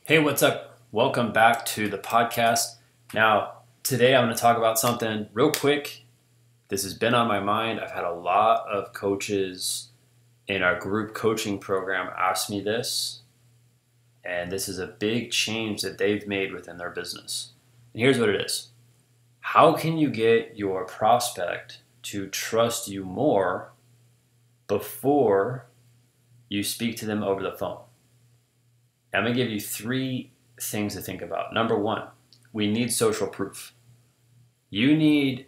Hey, what's up? Welcome back to the podcast. Now, today I'm going to talk about something real quick. This has been on my mind. I've had a lot of coaches in our group coaching program ask me this, and this is a big change that they've made within their business. And here's what it is. How can you get your prospect to trust you more before you speak to them over the phone? I'm going to give you three things to think about. Number one, we need social proof. You need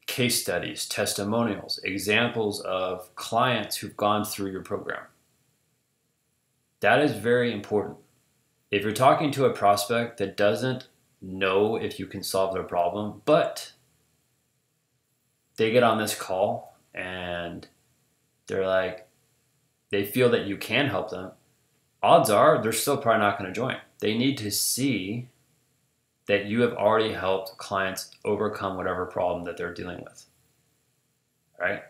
case studies, testimonials, examples of clients who've gone through your program. That is very important. If you're talking to a prospect that doesn't know if you can solve their problem, but they get on this call and they feel that you can help them, odds are they're still probably not going to join. They need to see that you have already helped clients overcome whatever problem that they're dealing with, right?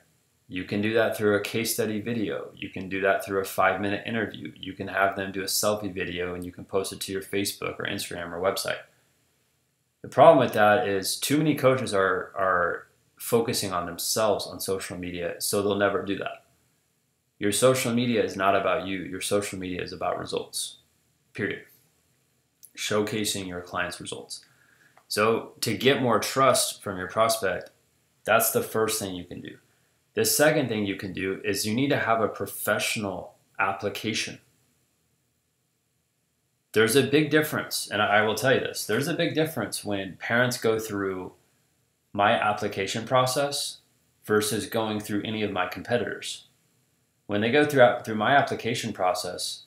You can do that through a case study video. You can do that through a 5-minute interview. You can have them do a selfie video and you can post it to your Facebook or Instagram or website. The problem with that is too many coaches are focusing on themselves on social media, so they'll never do that. Your social media is not about you. Your social media is about results, period. Showcasing your clients' results. So to get more trust from your prospect, that's the first thing you can do. The second thing you can do is you need to have a professional application. There's a big difference, and I will tell you this. There's a big difference when parents go through my application process versus going through any of my competitors. When they go through my application process,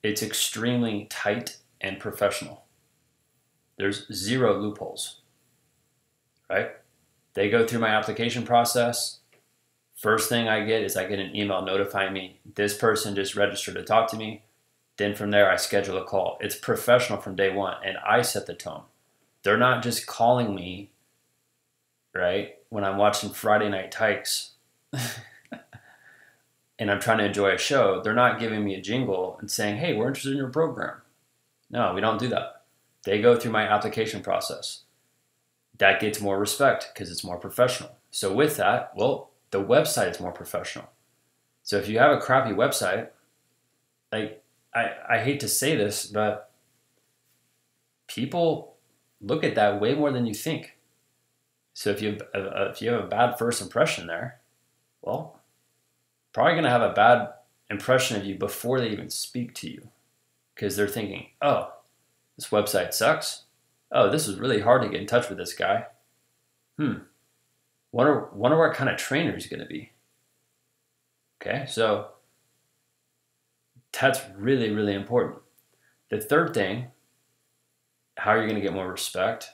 it's extremely tight and professional. There's zero loopholes, right? They go through my application process. First thing I get is I get an email notifying me, this person just registered to talk to me. Then from there, I schedule a call. It's professional from day one, and I set the tone. They're not just calling me, right, when I'm watching Friday Night Tykes and I'm trying to enjoy a show. They're not giving me a jingle and saying, hey, we're interested in your program. No, we don't do that. They go through my application process. That gets more respect because it's more professional. So with that, well, the website is more professional. So if you have a crappy website, like I hate to say this, but people look at that way more than you think. So if you have a bad first impression there, well, probably going to have a bad impression of you before they even speak to you because they're thinking, oh, this website sucks. Oh, this is really hard to get in touch with this guy. Wonder what kind of trainer he's going to be. Okay, so that's really, really important. The third thing, how you're going to get more respect,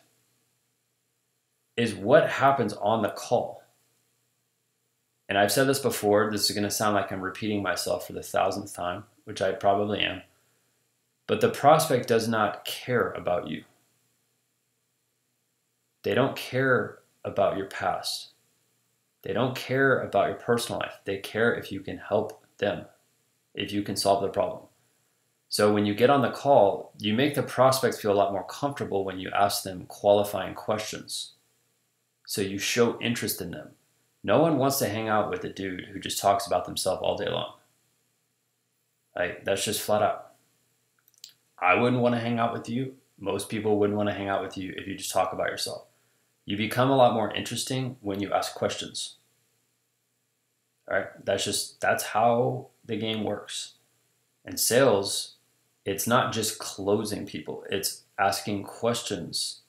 is what happens on the call. And I've said this before, this is going to sound like I'm repeating myself for the 1000th time, which I probably am. But the prospect does not care about you. They don't care about your past. They don't care about your personal life. They care if you can help them, if you can solve their problem. So when you get on the call, you make the prospects feel a lot more comfortable when you ask them qualifying questions. So you show interest in them. No one wants to hang out with a dude who just talks about themselves all day long. Like, that's just flat out. I wouldn't want to hang out with you. Most people wouldn't want to hang out with you if you just talk about yourself. You become a lot more interesting when you ask questions. All right? That's how the game works. In sales, it's not just closing people. It's asking questions,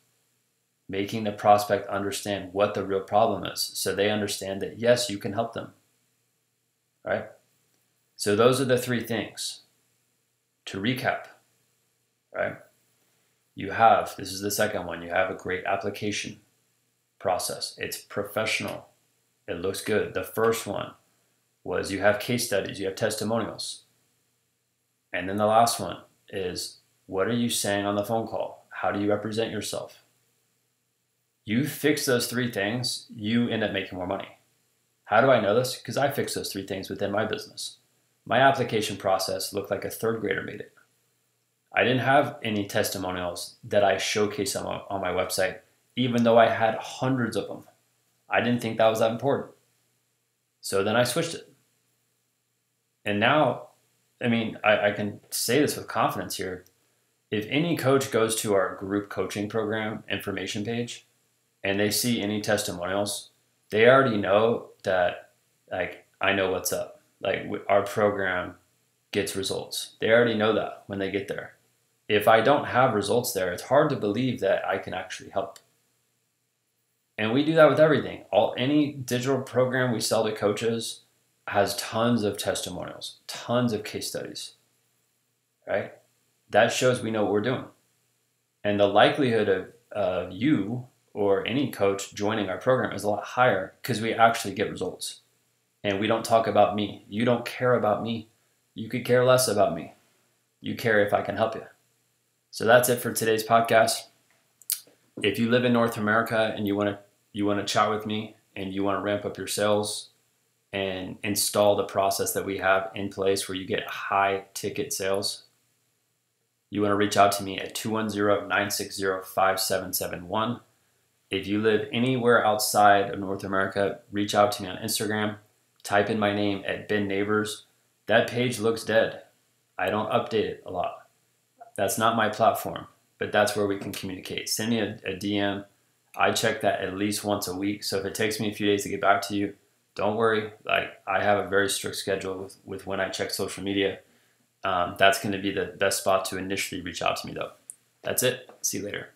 making the prospect understand what the real problem is so they understand that, yes, you can help them, right? So those are the three things. To recap, right? This is the second one, you have a great application process. It's professional. It looks good. The first one was you have case studies, you have testimonials. And then the last one is, what are you saying on the phone call? How do you represent yourself? You fix those three things, you end up making more money. How do I know this? Because I fix those three things within my business. My application process looked like a third grader made it. I didn't have any testimonials that I showcased on my website, even though I had hundreds of them. I didn't think that was that important. So then I switched it. And now, I mean, I can say this with confidence here. If any coach goes to our group coaching program information page and they see any testimonials, they already know that, like, I know what's up. Like, our program gets results. They already know that when they get there. If I don't have results there, it's hard to believe that I can actually help. And we do that with everything. Any digital program we sell to coaches has tons of testimonials, tons of case studies, right? That shows we know what we're doing. And the likelihood of you or any coach joining our program is a lot higher because we actually get results. And we don't talk about me. You don't care about me. You could care less about me. You care if I can help you. So that's it for today's podcast. If you live in North America and you want to chat with me and you want to ramp up your sales and install the process that we have in place where you get high ticket sales, you want to reach out to me at 210-960-5771. If you live anywhere outside of North America, reach out to me on Instagram. Type in my name at Ben Nabers. That page looks dead. I don't update it a lot. That's not my platform, but that's where we can communicate. Send me a DM. I check that at least once a week. So if it takes me a few days to get back to you, don't worry. Like, I have a very strict schedule with when I check social media. That's going to be the best spot to initially reach out to me, though. That's it. See you later.